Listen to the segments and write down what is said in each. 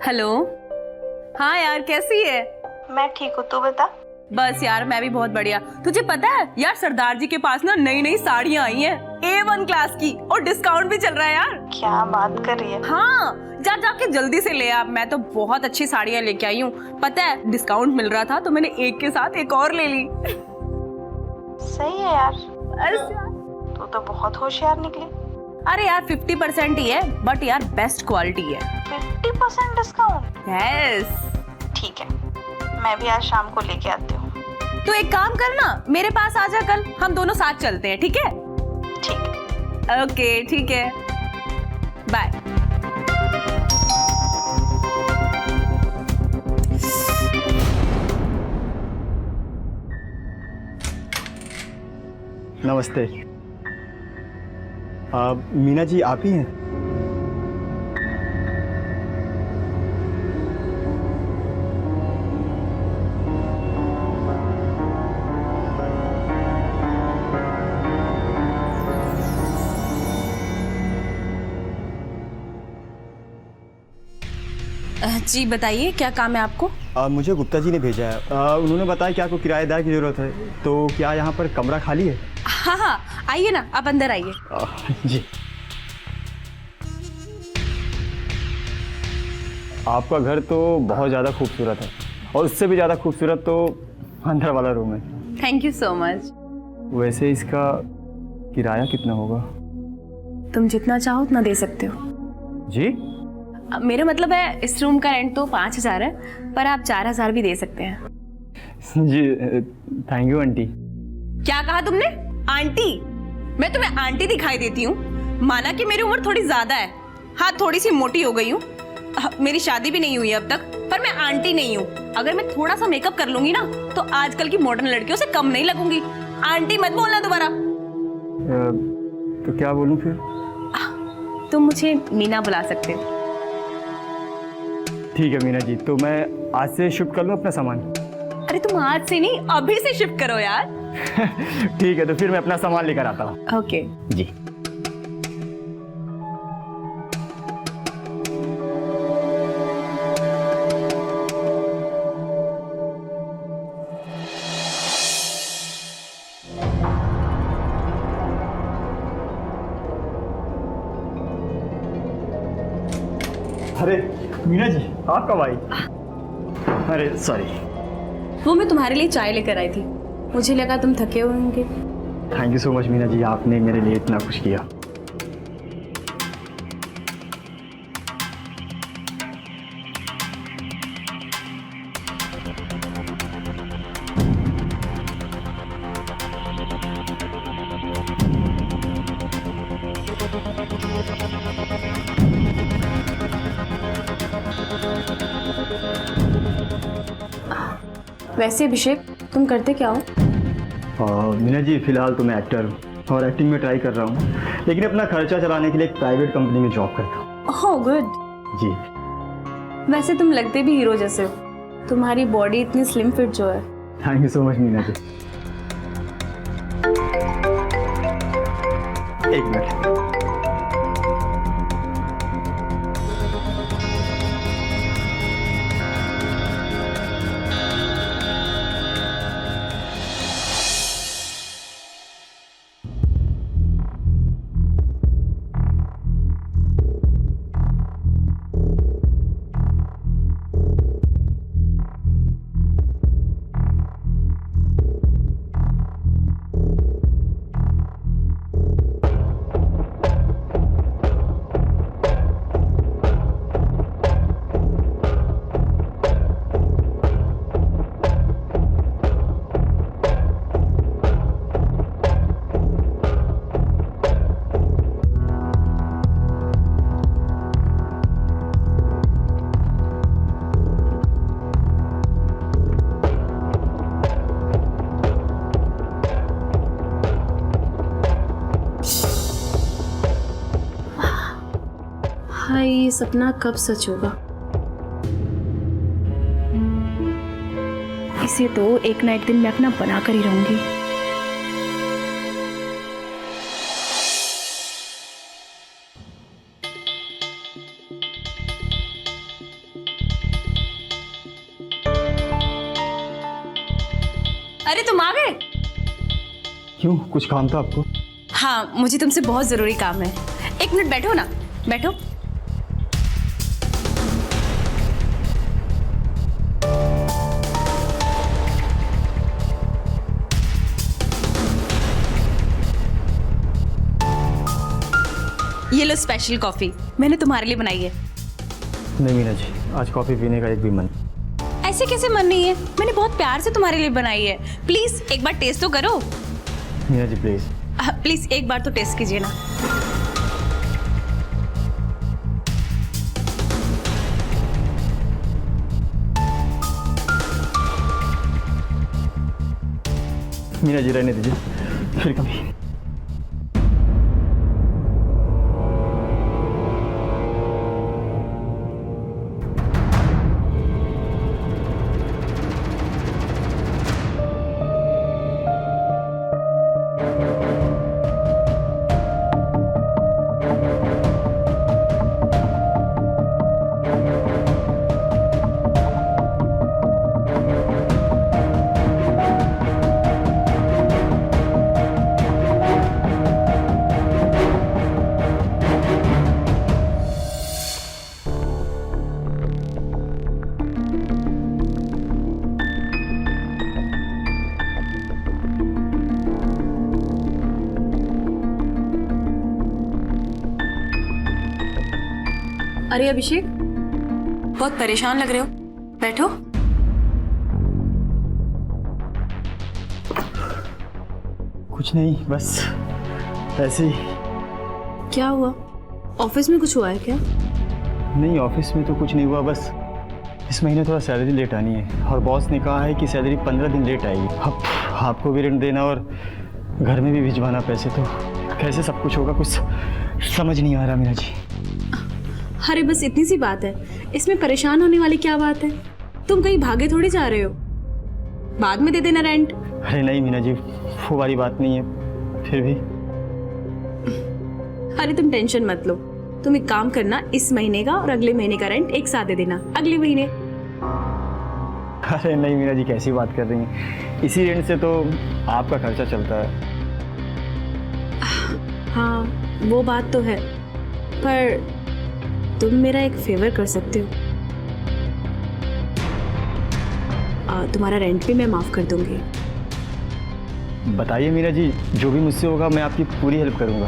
Hello. हाँ यार, कैसी है? मैं ठीक हूँ, तू बता। बस यार, मैं भी बहुत बढ़िया। तुझे पता है यार, सरदार जी के पास ना नई नई साड़ियाँ आई हैं A1 क्लास की, और डिस्काउंट भी चल रहा है यार। क्या बात कर रही है? हाँ, जाके जल्दी से ले आ। मैं तो बहुत अच्छी साड़ियाँ लेके आई हूँ। पता है, डिस्काउंट मिल रहा था तो मैंने एक के साथ एक और ले ली। सही है यार। बस यार। तू तो बहुत होशियार निकली। अरे यार 50% ही है, बट यार बेस्ट क्वालिटी है। 50% डिस्काउंट? यस। ठीक है, मैं भी आज शाम को लेके आती हूँ। तो एक काम करना, मेरे पास आ जा कल, हम दोनों साथ चलते हैं, ठीक है? ठीक है। ओके, ठीक है, बाय। नमस्ते। मीना जी आप ही हैं? जी बताइए, क्या काम है आपको? मुझे गुप्ता जी ने भेजा है। उन्होंने बताया कि आपको किराएदार की ज़रूरत है, तो क्या यहाँ पर कमरा खाली है? हाँ हाँ, आइए ना, आप अंदर आइए। जी। आपका घर तो बहुत ज़्यादा खूबसूरत है, और उससे भी ज़्यादा खूबसूरत तो अंदर वाला रूम है। Thank you so much. वैसे इसका किराया कितना होगा? तुम जितना चाहो उतना दे सकते हो। जी? मेरा मतलब है, इस रूम का रेंट तो 5,000 है, पर आप 4,000 भी दे सकते हैं। जी, थैंक यू आंटी। क्या कहा तुमने? आंटी? मैं तुम्हें आंटी दिखाई देती हूँ? माना कि मेरी उम्र थोड़ी ज्यादा है, हाँ थोड़ी सी मोटी हो गई हूँ, मेरी शादी भी नहीं हुई अब तक, पर मैं आंटी नहीं हूँ। अगर मैं थोड़ा सा मेकअप कर लूंगी ना, तो आजकल की मॉडर्न लड़कियों से कम नहीं लगूंगी। आंटी मत बोलना दोबारा। तो क्या बोलूँ फिर? तुम मुझे मीना बुला सकते हो। ठीक है मीना जी, तो मैं आज से शिफ्ट कर लूँ अपना सामान? अरे तुम आज से नहीं, अभी से शिफ्ट करो यार। ठीक है, तो फिर मैं अपना सामान लेकर आता हूँ। ओके। जी। अरे मीना जी, आप कब आई? अरे सॉरी। वो मैं तुम्हारे लिए चाय लेकर आई थी, मुझे लगा तुम थके हुए होंगे। Thank you so much Meena ji, आपने मेरे लिए इतना कुछ किया। वैसे अभिषेक, तुम करते क्या हो? मीना जी, फिलहाल तो मैं एक्टर हूँ और एक्टिंग में ट्राई कर रहा हूँ, लेकिन अपना खर्चा चलाने के लिए एक प्राइवेट कंपनी में जॉब करता हूँ। Oh good. जी। वैसे तुम लगते भी हीरो जैसे हो, तुम्हारी बॉडी इतनी स्लिम फिट जो है। Thank you so much Meena ji. एक मिनट। हाय, ये सपना कब सच होगा? इसे तो एक ना एक दिन मैं अपना बना कर ही रहूंगी। तुम आ गए? क्यों, कुछ काम था आपको? हाँ, मुझे तुमसे बहुत जरूरी काम है। 1 मिनट बैठो ना, बैठो। ये लो स्पेशल कॉफी, मैंने तुम्हारे लिए बनाई है। नहीं मीना जी, आज कॉफ़ी पीने का एक भी मन। ऐसे कैसे मन नहीं है? मैंने बहुत प्यार से तुम्हारे लिए बनाई है। प्लीज एक बार टेस्ट तो करो। मीना जी प्लीज़। प्लीज एक बार तो टेस्ट कीजिए ना। मीना जी रहने दीजिए, फिर कभी। अरे अभिषेक, बहुत परेशान लग रहे हो, बैठो। कुछ नहीं, बस ऐसे ही। क्या हुआ? ऑफिस में कुछ हुआ है क्या? नहीं, ऑफिस में तो कुछ नहीं हुआ, बस इस महीने थोड़ा सैलरी लेट आनी है और बॉस ने कहा है कि सैलरी 15 दिन लेट आएगी। अब आपको भी रेंट देना और घर में भी भिजवाना पैसे, तो कैसे सब कुछ होगा, कुछ समझ नहीं आ रहा मीना जी। अरे बस इतनी सी बात है, इसमें परेशान होने वाली क्या बात है? तुम कहीं भागे थोड़ी जा रहे हो, बाद में दे देना रेंट। अरे नहीं मीना जी, वो वाली बात नहीं है, फिर भी। अरे तुम टेंशन मत लो, तुम एक काम करना, इस महीने का और अगले महीने का रेंट एक साथ दे देना अगले महीने। अरे नहीं मीना जी, कैसी बात कर रही हैं, इसी रेंट से तो आपका खर्चा चलता है। हाँ वो बात तो है, पर तुम मेरा एक फेवर कर सकते हो। तुम्हारा रेंट भी मैं माफ कर दूंगी। बताइए मीना जी, जो भी मुझसे होगा मैं आपकी पूरी हेल्प करूंगा।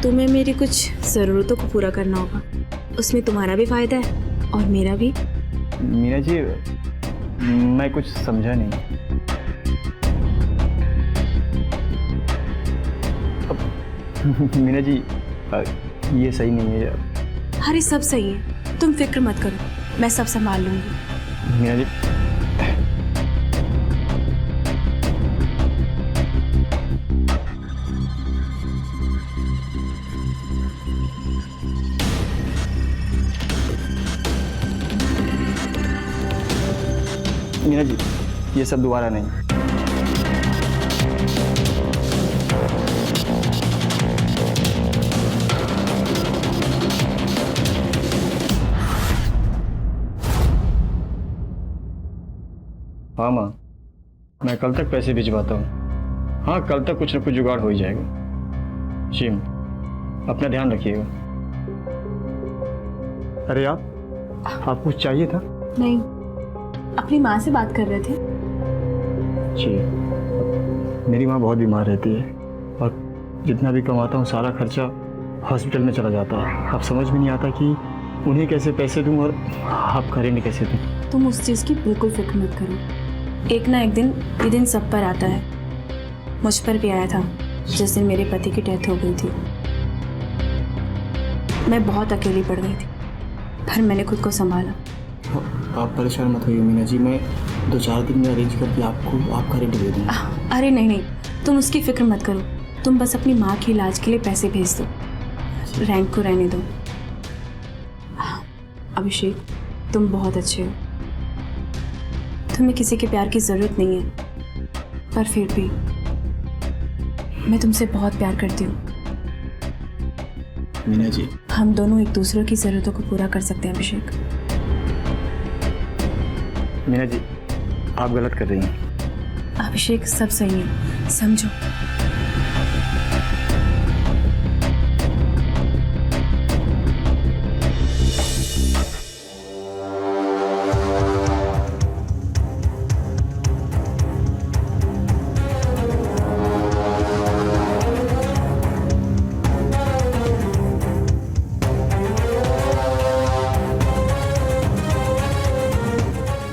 तुम्हें मेरी कुछ ज़रूरतों को पूरा करना होगा, उसमें तुम्हारा भी फायदा है और मेरा भी। मीना जी, मैं कुछ समझा नहीं। मीना जी, ये सही नहीं है। अरे सब सही है, तुम फिक्र मत करो, मैं सब संभाल लूंगी। मीना जी, मीना जी, ये सब दोबारा नहीं। हाँ माँ, मैं कल तक पैसे भिजवाता हूँ। हाँ, कल तक कुछ न कुछ जुगाड़ हो ही जाएगा। जी, अपना ध्यान रखिएगा। अरे आप कुछ चाहिए था? नहीं, अपनी माँ से बात कर रहे थे। जी, मेरी माँ बहुत बीमार रहती है और जितना भी कमाता हूँ सारा खर्चा हॉस्पिटल में चला जाता है। अब समझ में नहीं आता कि उन्हें कैसे पैसे दूँ और आपका रेंट कैसे दूँ। तुम उस चीज़ की बिल्कुल फिक्र मत करो, एक ना एक दिन ये दिन सब पर आता है। मुझ पर भी आया था जिस दिन मेरे पति की डेथ हो गई थी। मैं बहुत अकेली पड़ गई थी, पर मैंने खुद को संभाला। आप परेशान मत होइए मीना जी, मैं 2-4 दिन में अरेंज करके आपको आपका रेंट दे दूँगा। अरे नहीं नहीं, तुम उसकी फिक्र मत करो, तुम बस अपनी माँ के इलाज के लिए पैसे भेज दो, रेंट को रहने दो। अभिषेक, तुम बहुत अच्छे हो, तुम्हें किसी के प्यार की ज़रूरत नहीं है, पर फिर भी मैं तुमसे बहुत प्यार करती हूँ। मीना जी, हम दोनों एक दूसरे की ज़रूरतों को पूरा कर सकते हैं अभिषेक। मीना जी, आप गलत कर रही हैं। अभिषेक सब सही है, समझो।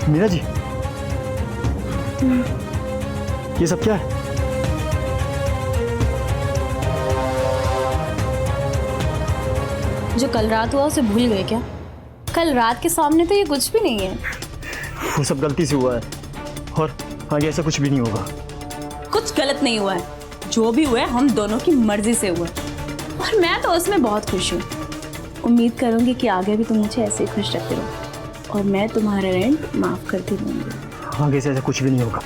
मीना जी, ये सब क्या है? जो कल रात हुआ उसे भूल गए क्या? कल रात के सामने तो ये कुछ भी नहीं है। वो सब गलती से हुआ है और आगे ऐसा कुछ भी नहीं होगा। कुछ गलत नहीं हुआ है। जो भी हुआ है हम दोनों की मर्जी से हुआ है। और मैं तो उसमें बहुत खुश हूँ। उम्मीद करूँगी कि आगे भी तुम मुझे ऐसे ही खुश रखते रहो और मैं तुम्हारा रेंट माफ़ करती रहूँगी। आगे से ऐसा कुछ भी नहीं होगा।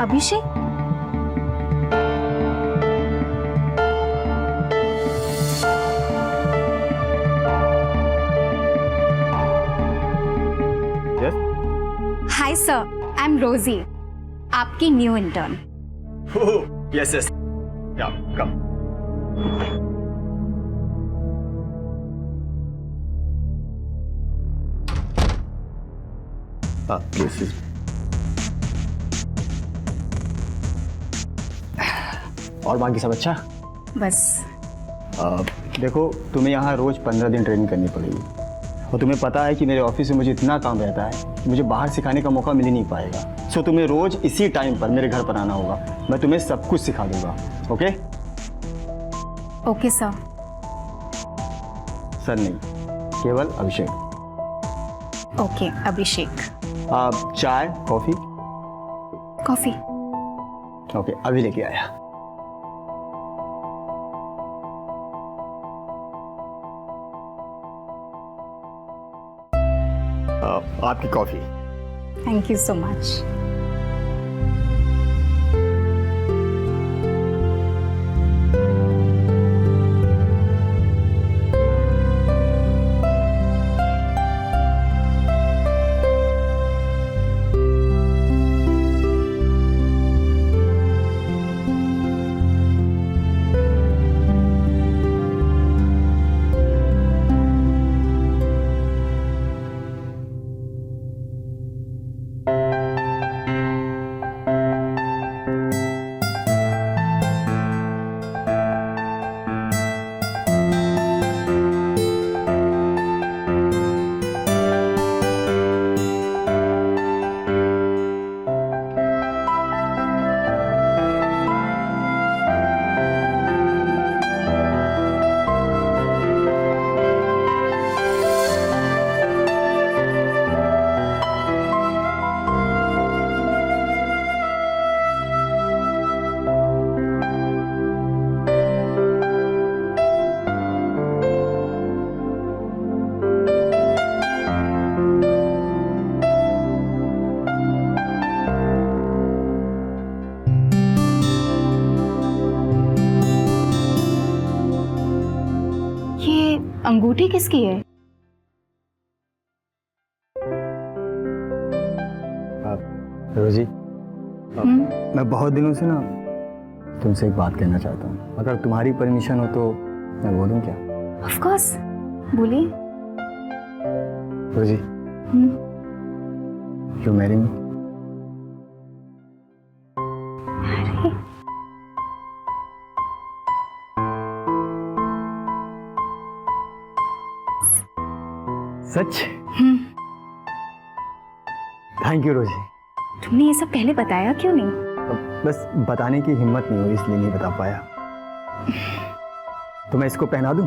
Abhishek, yes, hi sir, I am Rosie, आपकी new intern. Yes yes, come. हाँ प्लीज। और बाकी सब अच्छा? बस देखो, तुम्हें यहाँ रोज 15 दिन ट्रेनिंग करनी पड़ेगी और तुम्हें पता है कि मेरे ऑफिस में मुझे इतना काम रहता है कि मुझे बाहर सिखाने का मौका मिल ही नहीं पाएगा। सो तुम्हें रोज इसी टाइम पर मेरे घर पर आना होगा। मैं तुम्हें सब कुछ सिखा दूंगा। ओके? Okay sir. सर नहीं, केवल अभिषेक। ओके अभिषेक। आप चाय, कॉफी? कॉफी। ओके, अभी लेके आया। आपकी coffee. Thank you so much. अंगूठी किसकी है? रोजी, मैं बहुत दिनों से ना तुमसे एक बात कहना चाहता हूँ। अगर तुम्हारी परमिशन हो तो मैं बोलूँ क्या? ऑफ कोर्स, बोलिए। रोजी, you marry me? Such? Thank you रोजी। तुमने ये सब पहले बताया क्यों नहीं? बस बताने की हिम्मत नहीं हुई, इसलिए नहीं बता पाया। तो मैं इसको पहना दूं?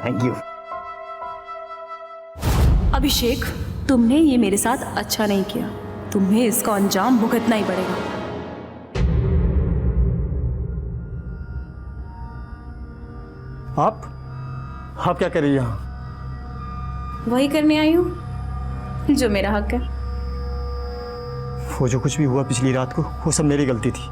Thank you. अभिषेक, तुमने ये मेरे साथ अच्छा नहीं किया। तुम्हें इसका अंजाम भुगतना ही पड़ेगा। आप क्या कर रही हैं यहाँ? वही करने आई हूँ जो मेरा हक है। वो जो कुछ भी हुआ पिछली रात को, वो सब मेरी गलती थी,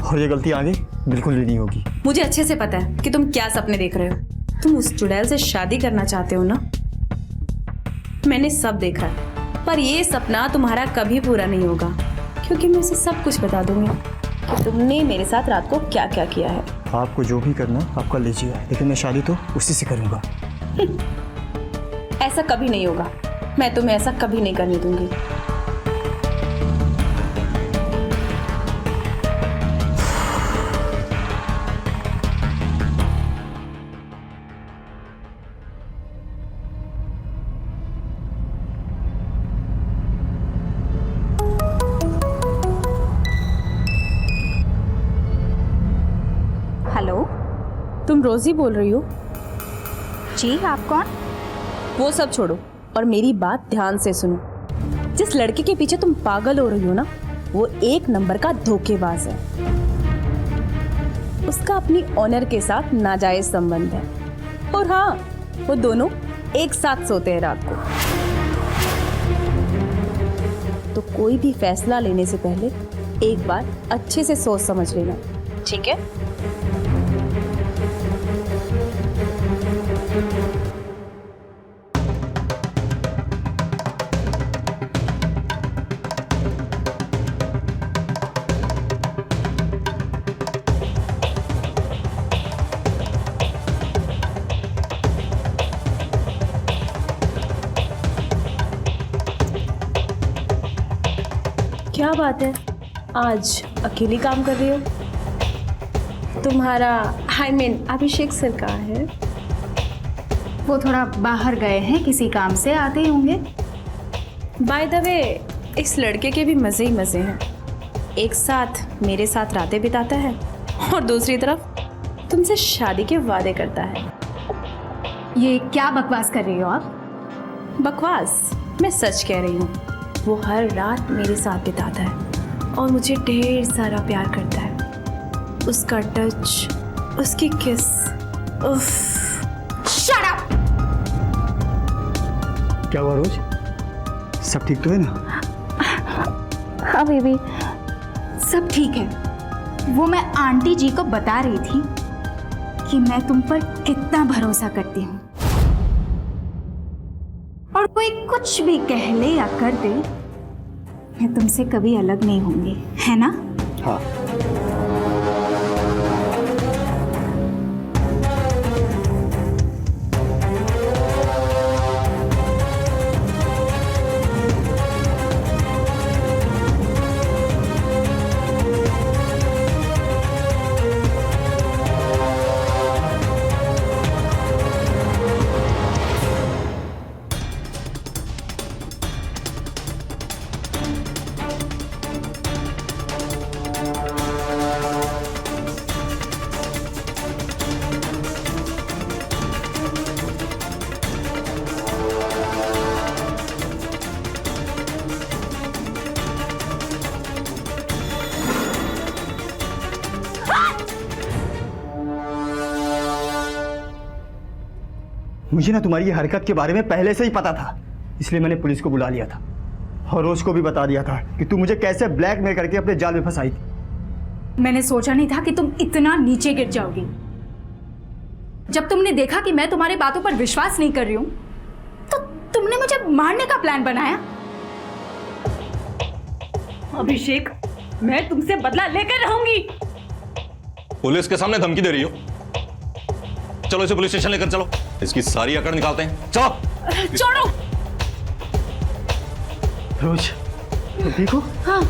और ये गलती आगे बिल्कुल भी नहीं होगी। मुझे अच्छे से पता है कि तुम क्या सपने देख रहे हो। तुम उस चुड़ैल से शादी करना चाहते हो ना? मैंने सब देखा है, पर ये सपना तुम्हारा कभी पूरा नहीं होगा, क्योंकि मैं उसे सब कुछ बता दूंगी कि तुमने मेरे साथ रात को क्या क्या किया है। आपको जो भी करना आप कर लीजिएगा, लेकिन मैं शादी तो उसी से करूँगा। ऐसा कभी नहीं होगा। मैं तुम्हें ऐसा कभी नहीं करने दूंगी। हेलो तुम रोजी बोल रही हो? जी, आप कौन? वो सब छोड़ो और मेरी बात ध्यान से सुनो। जिस लड़के के पीछे तुम पागल हो रही हो ना, वो एक नंबर का धोखेबाज है। उसका अपनी ऑनर के साथ नाजायज संबंध है, और हाँ, वो दोनों एक साथ सोते हैं रात को। तो कोई भी फैसला लेने से पहले एक बार अच्छे से सोच समझ लेना, ठीक है? क्या बात है, आज अकेली काम कर रही हो? तुम्हारा अभिषेक सर कहाँ है? वो थोड़ा बाहर गए हैं, किसी काम से आते ही होंगे। बाय द वे, इस लड़के के भी मज़े ही मज़े हैं। एक साथ मेरे साथ रातें बिताता है, और दूसरी तरफ तुमसे शादी के वादे करता है। ये क्या बकवास कर रही हो आप? बकवास? मैं सच कह रही हूँ। वो हर रात मेरे साथ बिताता है और मुझे ढेर सारा प्यार करता है। उसका टच, उसकी किस, उफ। Shut up! क्या हुआ रोज? सब ठीक तो है ना? हाँ बेबी, सब ठीक है। वो मैं आंटी जी को बता रही थी कि मैं तुम पर कितना भरोसा करती हूँ, और कोई कुछ भी कह ले या कर दे, मैं तुमसे कभी अलग नहीं होंगी, है ना? हाँ। मुझे ना तुम्हारी ये हरकत के बारे में पहले से ही पता था, इसलिए मैंने पुलिस को बुला लिया था और रोज को भी बता दिया था कि तू मुझे कैसे ब्लैकमेल करके अपने जाल में फंसाई थी। मैंने सोचा नहीं था कि तुम इतना नीचे गिर जाओगी। जब तुमने देखा कि मैं तुम्हारी बातों पर विश्वास नहीं कर रही हूं, तो तुमने मुझे मारने का प्लान बनाया। अभिषेक, मैं तुमसे बदला लेकर रहूंगी। पुलिस के सामने धमकी दे रही हो? चलो इसे पुलिस स्टेशन लेकर चलो, इसकी सारी अकड़ निकालते हैं। चलो। छोड़ो। रोज, देखो। हाँ,